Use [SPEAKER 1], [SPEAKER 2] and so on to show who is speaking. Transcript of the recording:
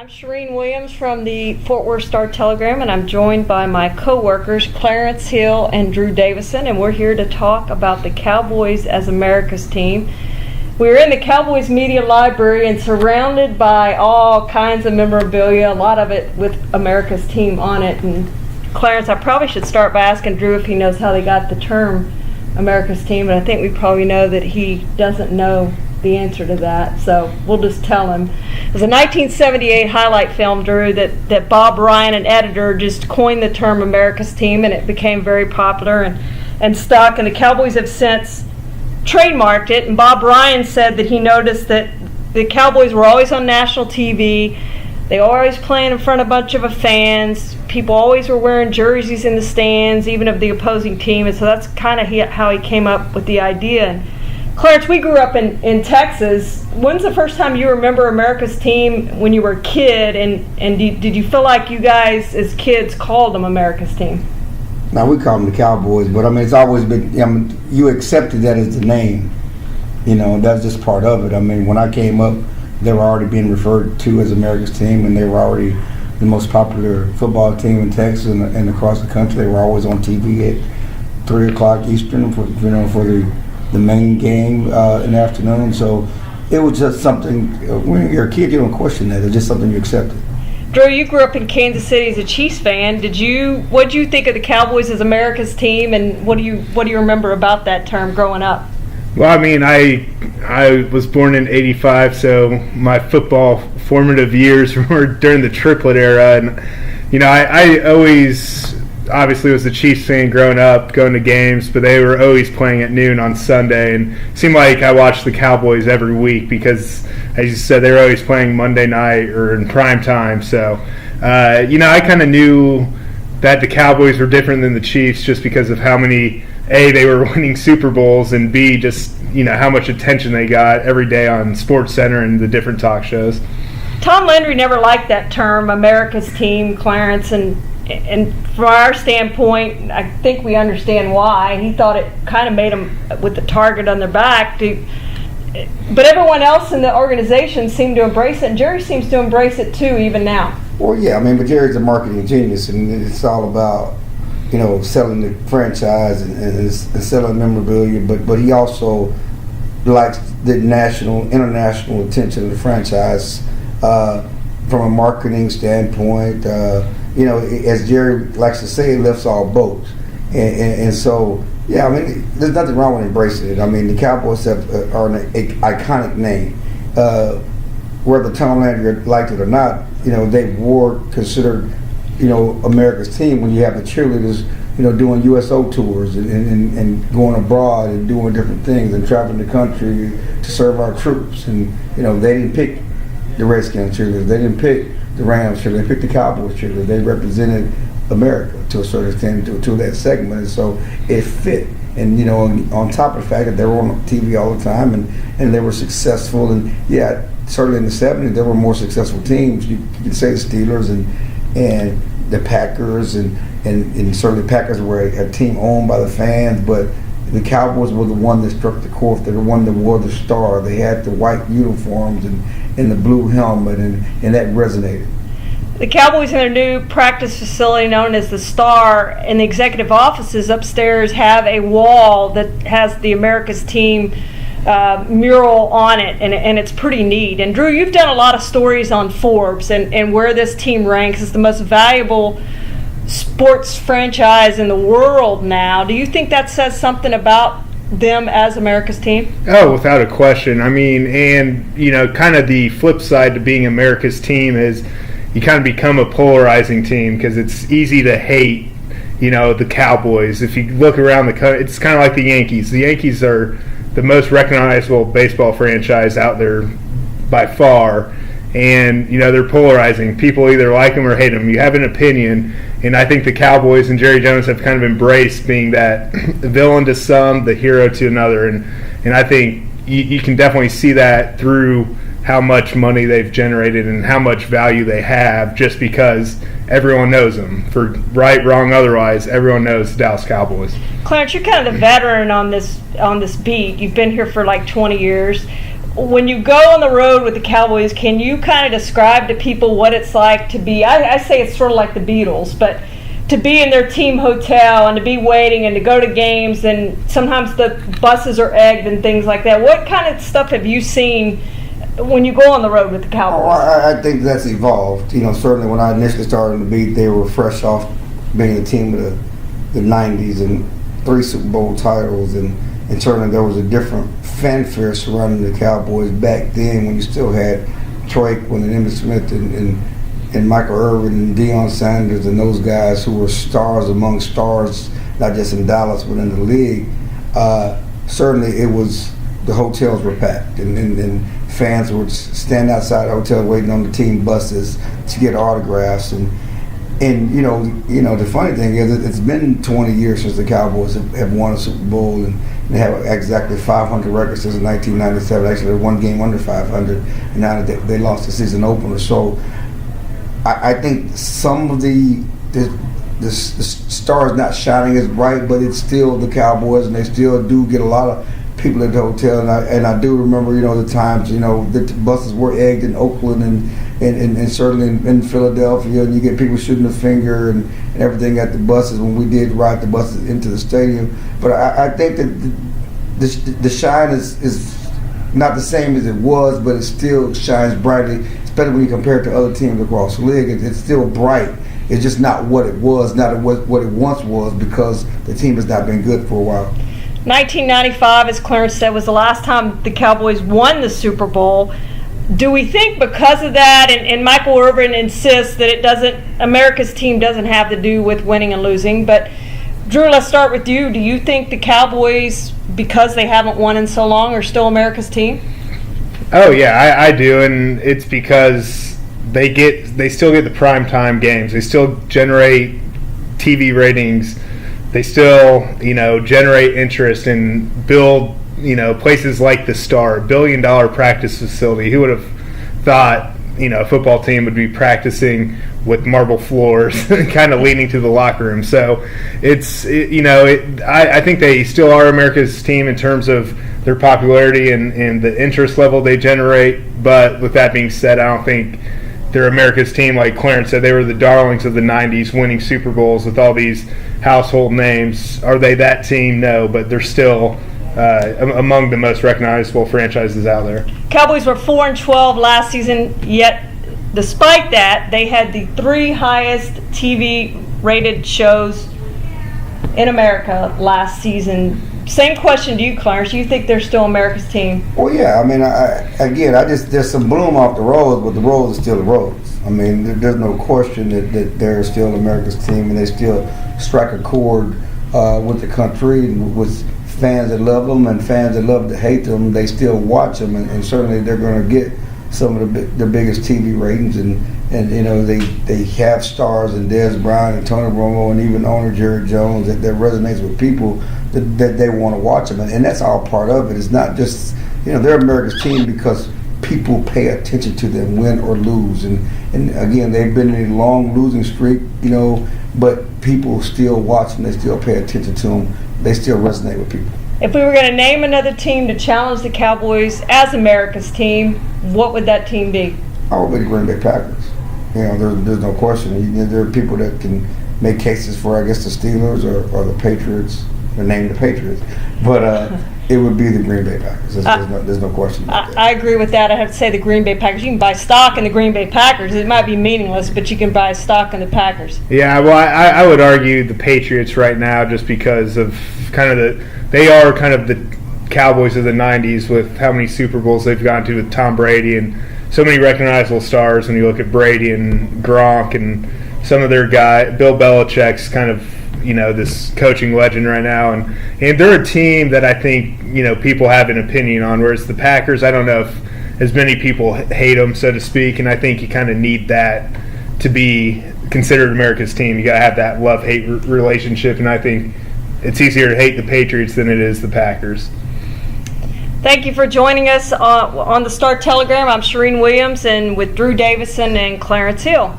[SPEAKER 1] I'm Shireen Williams from the Fort Worth Star-Telegram, and I'm joined by my co-workers Clarence Hill and Drew Davison, and we're here to talk about the Cowboys as America's team. We're in the Cowboys Media Library and surrounded by all kinds of memorabilia, a lot of it with America's team on it. And Clarence, I probably should start by asking Drew if he knows how they got the term America's team, but I think we probably know that he doesn't know the answer to that, so we'll just tell him. It was a 1978 highlight film, Drew, that Bob Ryan, an editor, just coined the term America's team, and it became very popular and stuck, and the Cowboys have since trademarked it. And Bob Ryan said that he noticed that the Cowboys were always on national TV. They were always playing in front of a bunch of fans. People always were wearing jerseys in the stands, even of the opposing team, and so that's kind of how he came up with the idea. And Clarence, we grew up in Texas. When's the first time you remember America's team when you were a kid, and did you feel like you guys as kids called them America's team?
[SPEAKER 2] Now, we call them the Cowboys, but I mean, it's always been, you accepted that as the name. You know, that's just part of it. I mean, when I came up, they were already being referred to as America's team, and they were already the most popular football team in Texas and across the country. They were always on TV at 3 o'clock Eastern for the main game in the afternoon. So it was just something, when you're a kid, you don't question that. It's just something you accepted.
[SPEAKER 1] Drew, you grew up in Kansas City as a Chiefs fan. What did you think of the Cowboys as America's team, and what do you remember about that term growing up?
[SPEAKER 3] Well, I mean, I was born in '85, so my football formative years were during the triplet era, and you know, I always obviously was a Chiefs fan growing up, going to games, but they were always playing at noon on Sunday, and it seemed like I watched the Cowboys every week because, as you said, they were always playing Monday night or in prime time. So, you know, I kind of knew that the Cowboys were different than the Chiefs just because of how many, A, they were winning Super Bowls, and B, just, you know, how much attention they got every day on SportsCenter and the different talk shows.
[SPEAKER 1] Tom Landry never liked that term, America's team, Clarence, and from our standpoint, I think we understand why. He thought it kind of made them with the target on their back. But everyone else in the organization seemed to embrace it, and Jerry seems to embrace it too, even now.
[SPEAKER 2] Well, yeah, I mean, but Jerry's a marketing genius, and it's all about, you know, selling the franchise and selling memorabilia, but he also likes the international attention of the franchise from a marketing standpoint. You know, as Jerry likes to say, it lifts all boats. And so, yeah, I mean, there's nothing wrong with embracing it. I mean, the Cowboys are an iconic name. Whether Tom Landry liked it or not, you know, they were considered, you know, America's team when you have the cheerleaders, you know, doing USO tours and going abroad and doing different things and traveling the country to serve our troops. And, you know, they didn't pick the Redskins cheerleaders. They didn't pick the Rams cheerleaders. They picked the Cowboys cheerleaders. They represented America to a certain extent, to that segment, and so it fit. And, you know, on top of the fact that they were on TV all the time and they were successful, and yeah, certainly in the 70s there were more successful teams. You can say the Steelers and the Packers, and certainly the Packers were a team owned by the fans, but the Cowboys were the one that struck the chord. They were the one that wore the star. They had the white uniforms and the blue helmet, and that resonated.
[SPEAKER 1] The Cowboys in their new practice facility known as the Star in the executive offices upstairs have a wall that has the America's team mural on it, and it's pretty neat. And Drew, you've done a lot of stories on Forbes and where this team ranks as the most valuable sports franchise in the world now. Do you think that says something about them as America's team?
[SPEAKER 3] Oh, without a question. I mean, and, you know, kind of the flip side to being America's team is you kind of become a polarizing team because it's easy to hate, you know, the Cowboys. If you look around the country, it's kind of like the Yankees. The Yankees are the most recognizable baseball franchise out there by far, and, you know, they're polarizing. People either like them or hate them. You have an opinion, and I think the Cowboys and Jerry Jones have kind of embraced being that villain to some, the hero to another, and I think you can definitely see that through how much money they've generated and how much value they have, just because everyone knows them. For right, wrong, otherwise, everyone knows the Dallas Cowboys.
[SPEAKER 1] Clarence, you're kind of the veteran on this beat. You've been here for like 20 years. when you go on the road with the Cowboys, can you kind of describe to people what it's like to be, I say it's sort of like the Beatles, but to be in their team hotel and to be waiting and to go to games, and sometimes the buses are egged and things like that. What kind of stuff have you seen when you go on the road with the Cowboys?
[SPEAKER 2] I think that's evolved. Certainly when I initially started in the beat, they were fresh off being a team of the 90s and 3 Super Bowl titles, and certainly there was a different fanfare surrounding the Cowboys back then when you still had Troy Aikman and Emmitt Smith and Michael Irvin and Deion Sanders and those guys who were stars among stars, not just in Dallas but in the league. Certainly it was, the hotels were packed and fans would stand outside the hotel waiting on the team buses to get autographs. And the funny thing is it's been 20 years since the Cowboys have won a Super Bowl, and they have exactly 500 records since 1997. Actually, they're one game under 500, and now they lost the season opener. So I think some of the star is not shining as bright, but it's still the Cowboys, and they still do get a lot of people at the hotel. And I do remember, the times, the buses were egged in Oakland and certainly in Philadelphia, and you get people shooting a finger and everything at the buses when we did ride the buses into the stadium. But I think that the shine is not the same as it was, but it still shines brightly, especially when you compare it to other teams across the league. It's still bright. It's just not what it was, not what it once was, because the team has not been good for a while.
[SPEAKER 1] 1995, as Clarence said, was the last time the Cowboys won the Super Bowl. Do we think because of that, and Michael Irvin insists that America's team doesn't have to do with winning and losing, but Drew, let's start with you. Do you think the Cowboys, because they haven't won in so long, are still America's team?
[SPEAKER 3] Oh yeah, I do, and it's because they still get the primetime games. They still generate TV ratings. They still, generate interest and build, places like the Star, $1 billion practice facility. Who would have thought, a football team would be practicing with marble floors, kind of leading to the locker room. So I think they still are America's team in terms of their popularity and the interest level they generate. But with that being said, I don't think they're America's team. Like Clarence said, they were the darlings of the 90s, winning Super Bowls with all these household names. Are they that team? No, but they're still among the most recognizable franchises out there.
[SPEAKER 1] Cowboys were 4-12 last season, yet despite that, they had the 3 highest TV rated shows in America last season. Same question to you, Clarence. You think they're still America's team?
[SPEAKER 2] Well, yeah. I mean, there's some bloom off the rose, but the rose is still the rose. I mean, there's no question that they're still America's team, and they still strike a chord with the country and with fans that love them and fans that love to hate them. They still watch them, and certainly they're going to get some of the biggest TV ratings, and they have stars in Dez Bryant and Tony Romo and even owner Jerry Jones that resonates with people that they want to watch them, and that's all part of it. It's not just they're America's team because people pay attention to them, win or lose, and again they've been in a long losing streak, but people still watch them, they still pay attention to them, they still resonate with people.
[SPEAKER 1] If we were going to name another team to challenge the Cowboys as America's team, what would that team be?
[SPEAKER 2] I would be the Green Bay Packers. There's no question. There are people that can make cases for, I guess, the Steelers or the Patriots, or name the Patriots, but it would be the Green Bay Packers. There's no question about that.
[SPEAKER 1] I agree with that. I have to say the Green Bay Packers. You can buy stock in the Green Bay Packers. It might be meaningless, but you can buy stock in the Packers.
[SPEAKER 3] Yeah, well, I would argue the Patriots right now, just because of they are kind of the Cowboys of the 90s with how many Super Bowls they've gone to with Tom Brady and so many recognizable stars. When you look at Brady and Gronk and some of their guys, Bill Belichick's kind of this coaching legend right now, and they're a team that I think people have an opinion on. Whereas the Packers, I don't know if as many people hate them, so to speak, and I think you kind of need that to be considered America's team. You got to have that love-hate relationship, and I think it's easier to hate the Patriots than it is the Packers.
[SPEAKER 1] Thank you for joining us on the Star Telegram. I'm Shireen Williams, and with Drew Davison and Clarence Hill.